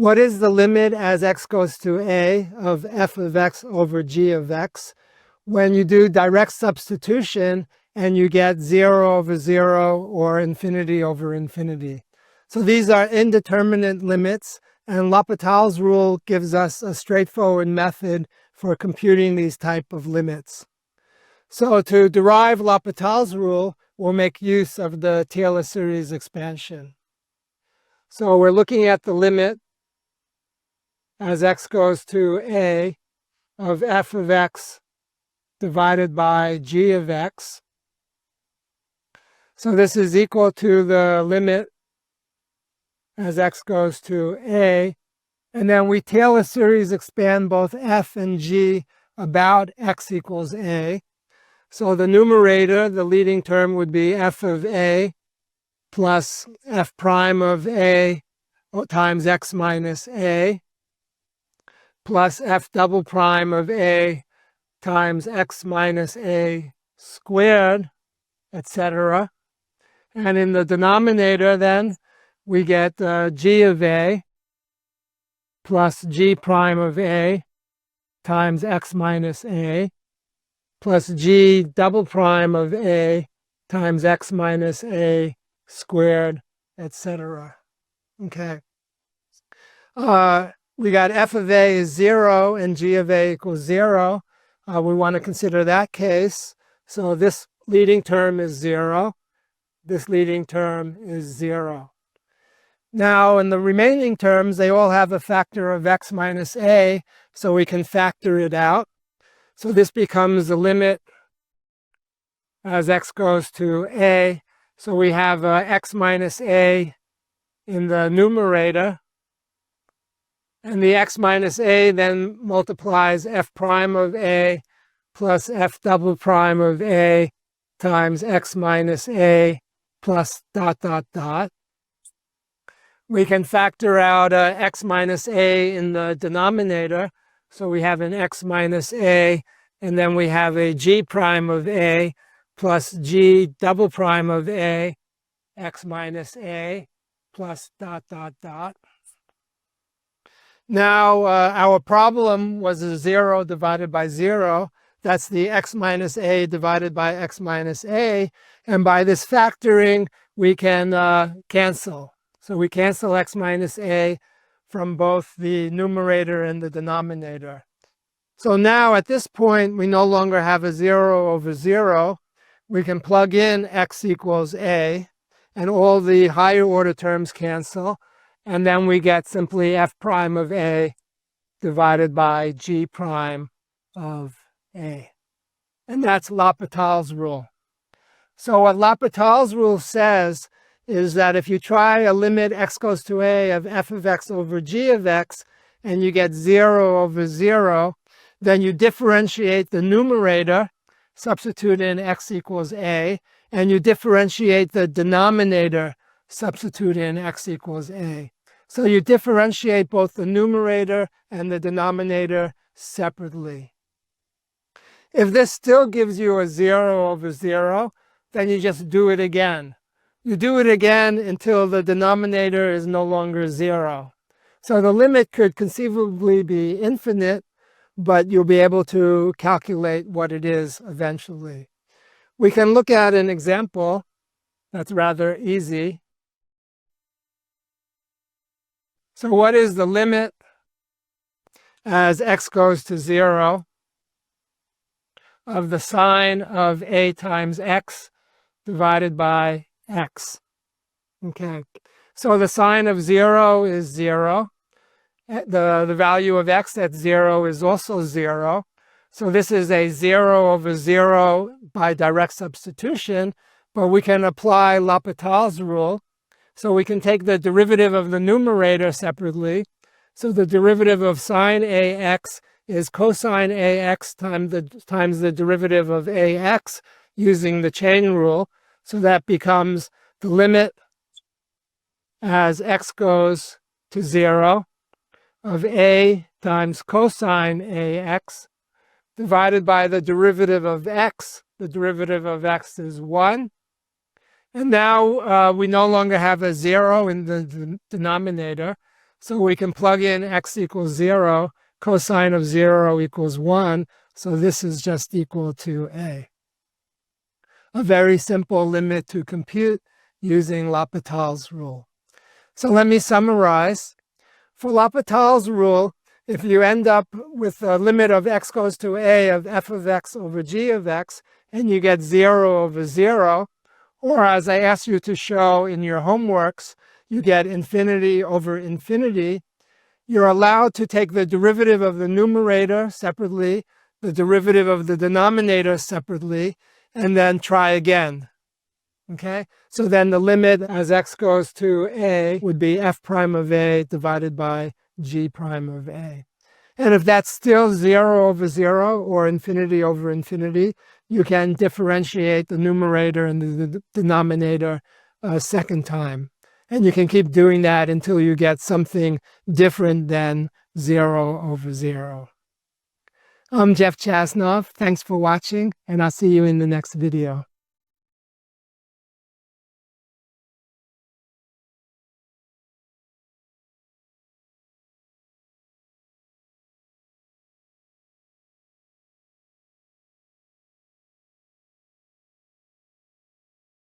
what is the limit as x goes to a of f of x over g of x when you do direct substitution and you get 0 over 0 or infinity over infinity? So these are indeterminate limits, and L'Hospital's rule gives us a straightforward method for computing these type of limits. So to derive L'Hospital's rule, we'll make use of the Taylor series expansion. So we're looking at the limit as x goes to a of f of x divided by g of x. So this is equal to the limit as x goes to a, and then we Taylor series expand both f and g about x equals a. So the numerator, the leading term, would be f of a plus f prime of a times x minus a plus f double prime of a times x minus a squared, etc. And in the denominator, then, we get g of a plus g prime of a times x minus a plus g double prime of a times x minus a squared, etc. Okay. We got f of a is 0 and g of a equals 0. We want to consider that case. So this leading term is 0. This leading term is 0. Now, in the remaining terms, they all have a factor of x minus a, so we can factor it out. So this becomes the limit as x goes to a. So we have x minus a in the numerator. And the x minus a then multiplies f prime of a plus f double prime of a times x minus a plus dot dot dot. We can factor out x minus a in the denominator. So we have an x minus a, and then we have a g prime of a plus g double prime of a, x minus a plus dot dot dot. Now, our problem was a 0 divided by 0. That's the x minus a divided by x minus a. And by this factoring, we can cancel. So we cancel x minus a from both the numerator and the denominator. So now, at this point, we no longer have a 0 over 0. We can plug in x equals a, and all the higher order terms cancel. And then we get simply f prime of a divided by g prime of a. And that's L'Hospital's rule. So what L'Hospital's rule says is that if you try a limit x goes to a of f of x over g of x, and you get 0 over 0, then you differentiate the numerator, substitute in x equals a, and you differentiate the denominator, substitute in x equals a. So you differentiate both the numerator and the denominator separately. If this still gives you a 0 over 0, then you just do it again. You do it again until the denominator is no longer 0. So the limit could conceivably be infinite, but you'll be able to calculate what it is eventually. We can look at an example that's rather easy. So what is the limit as x goes to 0 of the sine of a times x divided by x? Okay, so the sine of 0 is 0. The value of x at 0 is also 0. So this is a 0 over 0 by direct substitution, but we can apply L'Hospital's rule. So we can take the derivative of the numerator separately. So the derivative of sine ax is cosine ax times the derivative of ax using the chain rule. So that becomes the limit as x goes to 0 of a times cosine ax divided by the derivative of x. The derivative of x is 1. And now we no longer have a 0 in the denominator. So we can plug in x equals 0, cosine of 0 equals 1. So this is just equal to a. A very simple limit to compute using L'Hospital's rule. So let me summarize. For L'Hospital's rule, if you end up with a limit of x goes to a of f of x over g of x, and you get 0 over 0, or as I asked you to show in your homeworks, you get infinity over infinity, you're allowed to take the derivative of the numerator separately, the derivative of the denominator separately, and then try again. Okay, so then the limit as x goes to a would be f prime of a divided by g prime of a. And if that's still 0 over 0 or infinity over infinity, you can differentiate the numerator and the denominator a second time. And you can keep doing that until you get something different than 0 over 0. I'm Jeff Chasnov. Thanks for watching, and I'll see you in the next video.